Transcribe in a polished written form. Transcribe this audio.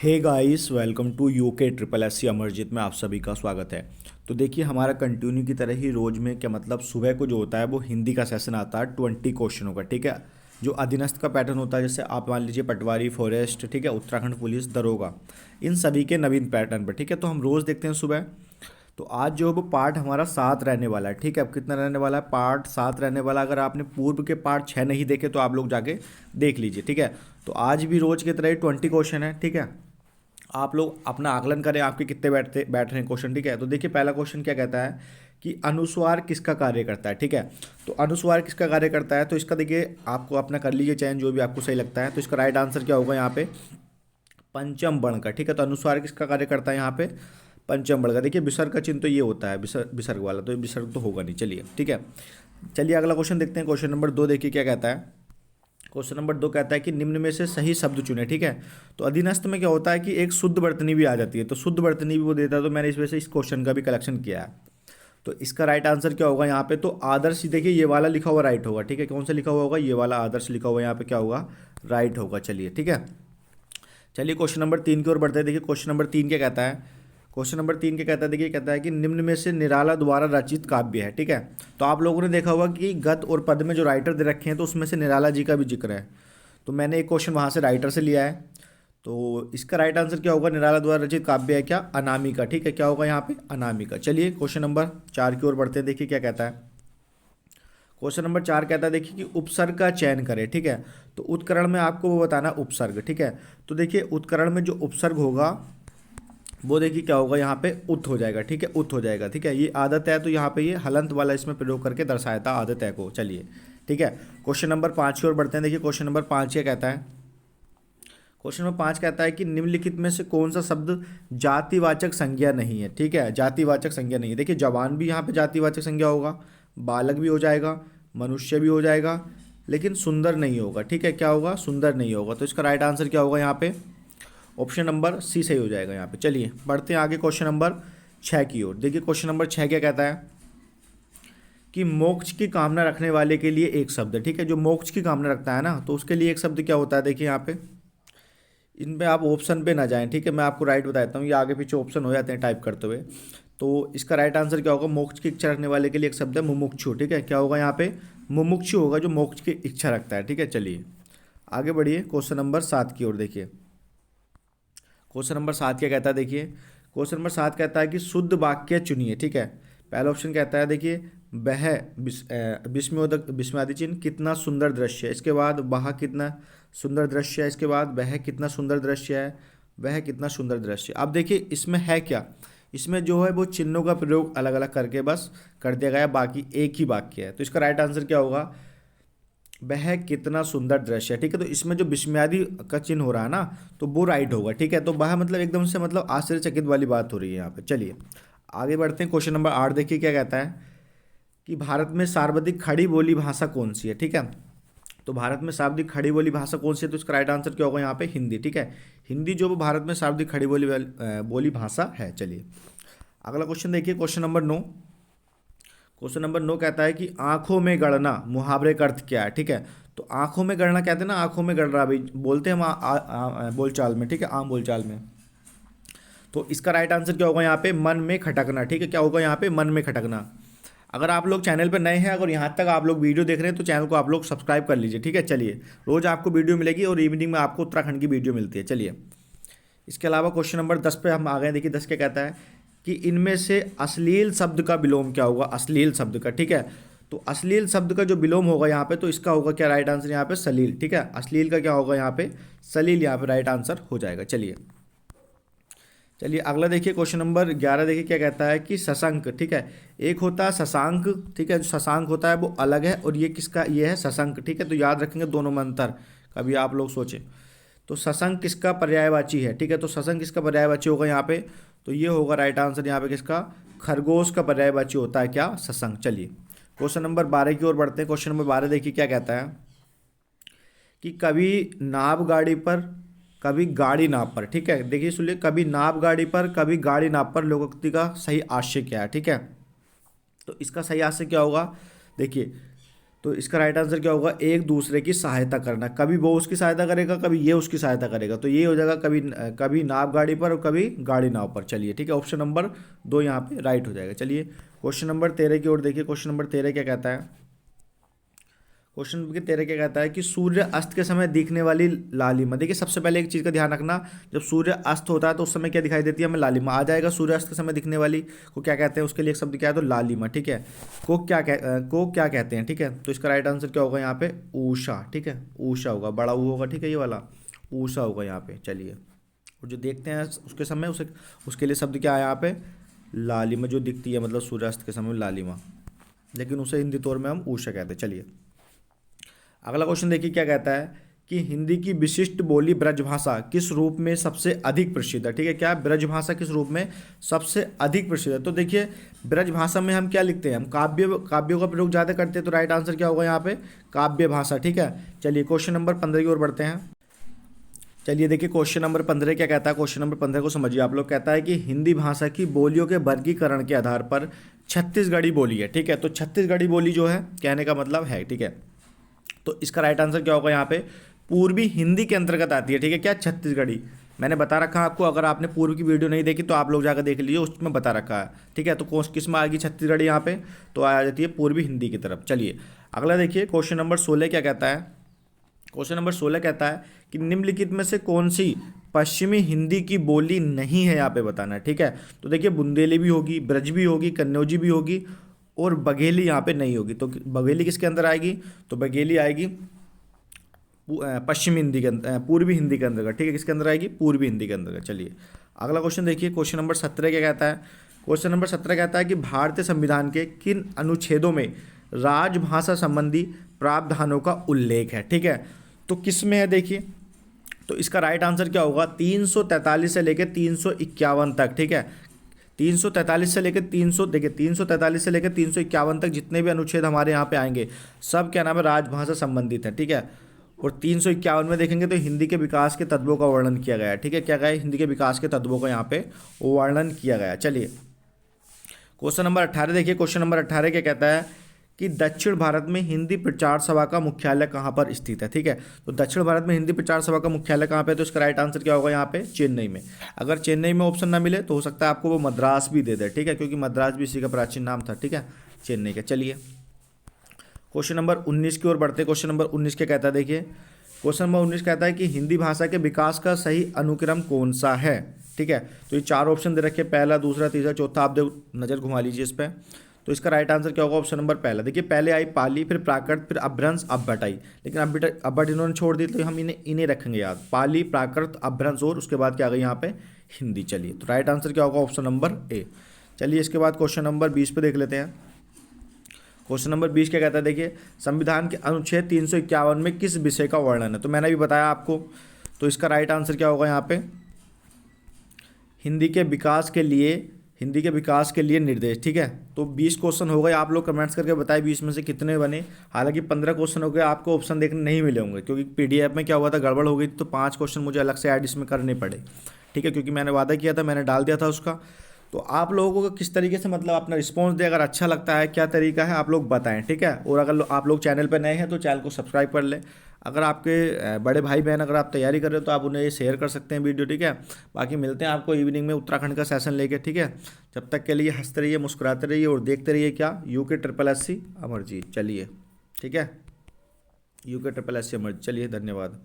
Hey guys, welcome to UK triple S C Amarjeet में आप सभी का स्वागत है। तो देखिए, हमारा कंटिन्यू की तरह ही रोज़ में क्या मतलब सुबह को जो होता है वो हिंदी का सेशन आता है 20 क्वेश्चनों का। ठीक है, जो अधीनस्थ का पैटर्न होता है, जैसे आप मान लीजिए पटवारी, फॉरेस्ट, ठीक है, उत्तराखंड पुलिस, दरोगा, इन सभी के नवीन पैटर्न पर। ठीक है, तो हम रोज़ देखते हैं सुबह। तो आज जो है वो पार्ट हमारा 7 रहने वाला है। ठीक है, अब कितना रहने वाला है? पार्ट 7 रहने वाला है। अगर आपने पूर्व के पार्ट 6 नहीं देखे तो आप लोग जाके देख लीजिए। ठीक है, तो आज भी रोज की तरह ही 20 क्वेश्चन है। ठीक है, आप लोग अपना आकलन करें आपके कितने बैठ रहे हैं क्वेश्चन। ठीक है, तो देखिए पहला क्वेश्चन क्या कहता है कि अनुस्वार किसका कार्य करता है। ठीक है, तो अनुस्वार किसका कार्य करता है, तो इसका देखिए आपको अपना कर लीजिए चयन जो भी आपको सही लगता है। तो इसका राइट आंसर क्या होगा यहाँ पे? पंचम वर्ण का। ठीक है, तो अनुस्वार किसका कार्य करता है यहाँ पे? पंचम वर्ण का। देखिए विसर्ग का चिन्ह तो ये होता है, विसर्ग वाला, तो विसर्ग तो होगा नहीं। चलिए ठीक है, चलिए अगला क्वेश्चन देखते हैं। क्वेश्चन नंबर 2 देखिए क्या कहता है। क्वेश्चन नंबर 2 कहता है कि निम्न में से सही शब्द चुने। ठीक है, तो अधीनस्थ में क्या होता है कि एक शुद्ध वर्तनी भी आ जाती है, तो शुद्ध वर्तनी भी वो देता है, तो मैंने इस वजह से इस क्वेश्चन का भी कलेक्शन किया है। तो इसका राइट आंसर क्या होगा यहाँ पे? तो आदर्श, देखिए ये वाला लिखा हुआ राइट होगा। ठीक है, कौन सा लिखा हुआ होगा? ये वाला आदर्श लिखा हुआ यहाँ पे क्या होगा? राइट होगा। चलिए ठीक है, चलिए क्वेश्चन नंबर 3 की ओर बढ़ते हैं। देखिए क्वेश्चन नंबर 3 क्या कहता है। क्वेश्चन नंबर 3 क्या कहता है, देखिए कहता है कि निम्न में से निराला द्वारा रचित काव्य है। ठीक है, तो आप लोगों ने देखा होगा कि गद्य और पद्य में जो राइटर दे रखे हैं तो उसमें से निराला जी का भी जिक्र है। तो मैंने एक क्वेश्चन वहाँ से राइटर से लिया है। तो इसका राइट आंसर क्या होगा? निराला द्वारा रचित काव्य है क्या? अनामिका। ठीक है, क्या होगा यहाँ पे? अनामिका। चलिए क्वेश्चन नंबर 4 की ओर बढ़ते हैं। देखिए क्या कहता है। क्वेश्चन नंबर 4 कहता है देखिए कि उपसर्ग का चयन करें। ठीक है, तो उत्करण में आपको वो बताना उपसर्ग। ठीक है, तो देखिए उत्करण में जो उपसर्ग होगा वो देखिए क्या होगा यहाँ पे? उत हो जाएगा। ठीक है, उत हो जाएगा। ठीक है, ये आदत है तो यहाँ पे ये हलंत वाला इसमें प्रयोग करके दर्शाया था आदत है को। चलिए ठीक है, क्वेश्चन नंबर 5 की ओर बढ़ते हैं। देखिए क्वेश्चन नंबर 5 क्या कहता है। क्वेश्चन नंबर 5 कहता है कि निम्नलिखित में से कौन सा शब्द जातिवाचक संज्ञा नहीं है। ठीक है, जातिवाचक संज्ञा नहीं है। देखिए जवान भी यहाँ पे जातिवाचक संज्ञा होगा, बालक भी हो जाएगा, मनुष्य भी हो जाएगा, लेकिन सुंदर नहीं होगा। ठीक है, क्या होगा? सुंदर नहीं होगा। तो इसका राइट आंसर क्या होगा यहाँ पे? ऑप्शन नंबर सी सही हो जाएगा यहाँ पे। चलिए बढ़ते हैं आगे क्वेश्चन नंबर 6 की ओर। देखिए क्वेश्चन नंबर 6 क्या कहता है कि मोक्ष की कामना रखने वाले के लिए एक शब्द। ठीक है, जो मोक्ष की कामना रखता है ना, तो उसके लिए एक शब्द क्या होता है? देखिए यहाँ पे इन पे आप ऑप्शन पे ना जाएं। ठीक है, मैं आपको राइट बताता हूँ, ये आगे पीछे ऑप्शन हो जाते हैं टाइप करते हुए। तो इसका राइट आंसर क्या होगा? मोक्ष की इच्छा रखने वाले के लिए एक शब्द है मुमुक्षु। ठीक है, क्या होगा यहाँ पे? मुमुक्षु होगा, जो मोक्ष की इच्छा रखता है। ठीक है, चलिए आगे बढ़िए क्वेश्चन नंबर 7 की ओर। देखिए क्वेश्चन नंबर 7 क्या कहता है। देखिए क्वेश्चन नंबर 7 कहता है कि शुद्ध वाक्य चुनिए। ठीक है, पहला ऑप्शन कहता है देखिए वह विस्मयोदक विस्मयादि चिन्ह कितना सुंदर दृश्य है। इसके बाद वह कितना सुंदर दृश्य है। इसके बाद वह कितना सुंदर दृश्य है, वह कितना सुंदर दृश्य। अब देखिए इसमें है क्या? इसमें जो है वो चिन्हों का प्रयोग अलग अलग करके बस कर दिया गया है, बाकी एक ही वाक्य है। तो इसका राइट आंसर क्या होगा? वह कितना सुंदर दृश्य है। ठीक है, तो इसमें जो विस्मयादि का चिन्ह हो रहा है ना, तो वो राइट होगा। ठीक है, तो वह मतलब एकदम से मतलब आश्चर्यचकित वाली बात हो रही है यहाँ पे। चलिए आगे बढ़ते हैं। क्वेश्चन नंबर 8 देखिए क्या कहता है कि भारत में सर्वाधिक खड़ी बोली भाषा कौन सी है। ठीक है, तो भारत में सर्वाधिक खड़ी बोली भाषा कौन सी है? तो इसका राइट आंसर क्या होगा यहाँ पे? हिंदी। ठीक है, हिंदी जो वो भारत में सर्वाधिक खड़ी बोली भाषा है। चलिए अगला क्वेश्चन देखिए, क्वेश्चन नंबर 9। क्वेश्चन नंबर 9 कहता है कि आंखों में गड़ना मुहावरे का अर्थ क्या है। ठीक है, तो आंखों में गड़ना कहते हैं ना, आंखों में गड़ रहा भाई बोलते हैं हम बोलचाल में। ठीक है, आम बोलचाल में। तो इसका राइट आंसर क्या होगा यहाँ पे? मन में खटकना। ठीक है, क्या होगा यहाँ पे? मन में खटकना। अगर आप लोग चैनल पर नए हैं, अगर यहाँ तक आप लोग वीडियो देख रहे हैं तो चैनल को आप लोग सब्सक्राइब कर लीजिए। ठीक है, चलिए रोज़ आपको वीडियो मिलेगी और इवनिंग में आपको उत्तराखंड की वीडियो मिलती है। चलिए इसके अलावा क्वेश्चन नंबर 10 पे हम आ गए। देखिए 10 क्या कहता है कि इनमें से अश्लील शब्द का विलोम क्या होगा? अश्लील शब्द का। ठीक है, तो अश्लील शब्द का जो विलोम होगा यहाँ पे, तो इसका होगा क्या राइट आंसर यहाँ पे? सलील। ठीक है, अश्लील का क्या होगा यहाँ पे? सलील यहाँ पे राइट आंसर हो जाएगा। चलिए चलिए अगला देखिए, क्वेश्चन नंबर 11 देखिए क्या कहता है कि शशांक। ठीक है, एक होता है शशांक। ठीक है, जो शशांक होता है वो अलग है, और ये किसका? ये है शशांक। ठीक है, तो याद रखेंगे दोनों में अंतर, कभी आप लोग सोचें। तो शशांक किसका पर्यायवाची है? ठीक है, तो शशांक किसका पर्यायवाची होगा यहाँ पे? तो ये होगा राइट आंसर यहाँ पे किसका? खरगोश का पर्यायवाची होता है क्या? शशांक। चलिए क्वेश्चन नंबर 12 की ओर बढ़ते हैं। क्वेश्चन नंबर 12 देखिए क्या कहता है कि कभी नाव गाड़ी पर कभी गाड़ी नाव पर। ठीक है, देखिए सुनिए, कभी नाव गाड़ी पर कभी गाड़ी नाव पर लोकोक्ति का सही आशय क्या है? ठीक है, तो इसका सही आशय क्या होगा? देखिए तो इसका राइट आंसर क्या होगा, एक दूसरे की सहायता करना। कभी वो उसकी सहायता करेगा, कभी ये उसकी सहायता करेगा, तो ये हो जाएगा कभी कभी नाव गाड़ी पर और कभी गाड़ी नाव पर। चलिए ठीक है, ऑप्शन नंबर 2 यहाँ पे राइट हो जाएगा। चलिए क्वेश्चन नंबर 13 की ओर देखिए। क्वेश्चन नंबर 13 क्या कहता है, क्वेश्चन नंबर 13 क्या कहता है कि सूर्य अस्त के समय दिखने वाली लालिमा। देखिए सबसे पहले एक चीज़ का ध्यान रखना, जब सूर्य अस्त होता है तो उस समय क्या दिखाई देती है हमें, लालिमा आ जाएगा। सूर्य अस्त के समय दिखने वाली को क्या कहते हैं, उसके लिए एक शब्द क्या है, तो लालिमा। ठीक है, को क्या कहते हैं। ठीक है, तो इसका राइट आंसर क्या होगा यहाँ पे, ऊषा। ठीक है, ऊषा होगा, बड़ा ऊ होगा। ठीक है, ये वाला ऊषा होगा यहाँ पे। चलिए, और जो देखते हैं उसके समय उसे, उसके लिए शब्द क्या है यहाँ पे, लालिमा। जो दिखती है मतलब सूर्यास्त के समय लालिमा, लेकिन उसे हिंदी तौर में हम ऊषा कहते हैं। चलिए अगला क्वेश्चन देखिए क्या कहता है कि हिंदी की विशिष्ट बोली ब्रजभाषा किस रूप में सबसे अधिक प्रसिद्ध है। ठीक है, क्या ब्रजभाषा किस रूप में सबसे अधिक प्रसिद्ध है। तो देखिए ब्रजभाषा में हम क्या लिखते हैं, हम काव्यों का प्रयोग ज़्यादा करते हैं, तो राइट आंसर क्या होगा यहाँ पे, काव्य भाषा। ठीक है, चलिए क्वेश्चन नंबर 15 की ओर बढ़ते हैं। चलिए देखिए क्वेश्चन नंबर 15 क्या कहता है, क्वेश्चन नंबर 15 को समझिए आप लोग। कहता है कि हिंदी भाषा की बोलियों के वर्गीकरण के आधार पर छत्तीसगढ़ी बोली है। ठीक है, तो छत्तीसगढ़ी बोली जो है कहने का मतलब है, ठीक है, तो इसका राइट आंसर क्या होगा यहाँ पे, पूर्वी हिंदी के अंतर्गत आती है। ठीक है, क्या छत्तीसगढ़ी, मैंने बता रखा है आपको, अगर आपने पूर्व की वीडियो नहीं देखी तो आप लोग जाकर देख लीजिए, उसमें बता रखा है। ठीक है, तो किस में आएगी छत्तीसगढ़ी यहाँ पे, तो आ जाती है पूर्वी हिंदी की तरफ। चलिए अगला देखिए क्वेश्चन नंबर 16 क्या कहता है। क्वेश्चन नंबर 16 कहता है कि निम्नलिखित में से कौन सी पश्चिमी हिंदी की बोली नहीं है, यहाँ पे बताना है। ठीक है, तो देखिए बुंदेली भी होगी, ब्रज भी होगी, कन्नौजी भी होगी और बघेली यहाँ पे नहीं होगी। तो बघेली किसके अंदर आएगी, तो बघेली आएगी पश्चिमी हिंदी के अंदर, पूर्वी हिंदी के अंदर। ठीक है, किसके अंदर आएगी, पूर्वी हिंदी के अंदर। चलिए अगला क्वेश्चन देखिए, क्वेश्चन नंबर 17 क्या कहता है। क्वेश्चन नंबर 17 कहता है कि भारतीय संविधान के किन अनुच्छेदों में राजभाषा संबंधी प्रावधानों का उल्लेख है। ठीक है, तो किस में है देखिए, तो इसका राइट आंसर क्या होगा, 343 से लेकर 351 तक। ठीक है, 343 से लेकर 300, देखिए 343 से लेकर 351 तक जितने भी अनुच्छेद हमारे यहाँ पे आएंगे सब क्या नाम है, राजभाषा संबंधित है। ठीक है, और 351 में देखेंगे तो हिंदी के विकास के तत्वों का वर्णन किया गया है। ठीक है, क्या गया, हिंदी के विकास के तत्वों का यहाँ पे वर्णन किया गया। चलिए क्वेश्चन नंबर 18 देखिए। क्वेश्चन नंबर 18 क्या कहता है कि दक्षिण भारत में हिंदी प्रचार सभा का मुख्यालय कहाँ पर स्थित है। ठीक है, तो दक्षिण भारत में हिंदी प्रचार सभा का मुख्यालय कहाँ पे है, तो इसका राइट आंसर क्या होगा यहाँ पे, चेन्नई में। अगर चेन्नई में ऑप्शन ना मिले तो हो सकता है आपको वो मद्रास भी दे दे। ठीक है, क्योंकि मद्रास भी इसी का प्राचीन नाम था। ठीक है, चेन्नई का। चलिए क्वेश्चन नंबर 19 की ओर बढ़ते। क्वेश्चन नंबर 19 क्या कहता है देखिए। क्वेश्चन नंबर 19 कहता है कि हिंदी भाषा के विकास का सही अनुक्रम कौन सा है। ठीक है, तो ये 4 ऑप्शन दे रखे, पहला, दूसरा, तीसरा, चौथा। आप नज़र घुमा लीजिए इस पर। तो इसका राइट आंसर क्या होगा, ऑप्शन नंबर पहला। देखिए पहले आई पाली, फिर प्राकृत, फिर अपभ्रंश, अब्बट आई, लेकिन अब्बट इन्होंने छोड़ दी, तो हम इन्हें रखेंगे याद, पाली, प्राकृत, अपभ्रंश और उसके बाद क्या आ गई यहाँ पे, हिंदी। चलिए तो राइट आंसर क्या होगा, ऑप्शन नंबर ए। चलिए इसके बाद क्वेश्चन नंबर 20 पे देख लेते हैं। क्वेश्चन नंबर 20 क्या कहता है देखिए, संविधान के अनुच्छेद 351 में किस विषय का वर्णन है। तो मैंने भी बताया आपको, तो इसका राइट आंसर क्या होगा यहाँ पे, हिंदी के विकास के लिए निर्देश। ठीक है, तो 20 क्वेश्चन हो गए, आप लोग कमेंट्स करके बताएं 20 में से कितने बने। हालांकि 15 क्वेश्चन हो गए, आपको ऑप्शन देखने नहीं मिले होंगे, क्योंकि पीडीएफ में क्या हुआ था, गड़बड़ हो गई थी, तो 5 क्वेश्चन मुझे अलग से ऐड इसमें करने पड़े। ठीक है, क्योंकि मैंने वादा किया था, मैंने डाल दिया था उसका। तो आप लोगों को किस तरीके से मतलब अपना रिस्पॉन्स दे, अगर अच्छा लगता है, क्या तरीका है, आप लोग बताएं। ठीक है, और अगर आप लोग चैनल पर नए हैं तो चैनल को सब्सक्राइब कर लें। अगर आपके बड़े भाई बहन अगर आप तैयारी कर रहे हो तो आप उन्हें शेयर कर सकते हैं वीडियो। ठीक है, बाकी मिलते हैं आपको इवनिंग में उत्तराखंड का सेशन लेके। ठीक है, जब तक के लिए हंसते रहिए, मुस्कुराते रहिए और देखते रहिए क्या, UKSSC अमरजीत। चलिए ठीक है, UKSSC अमरजीत। चलिए धन्यवाद।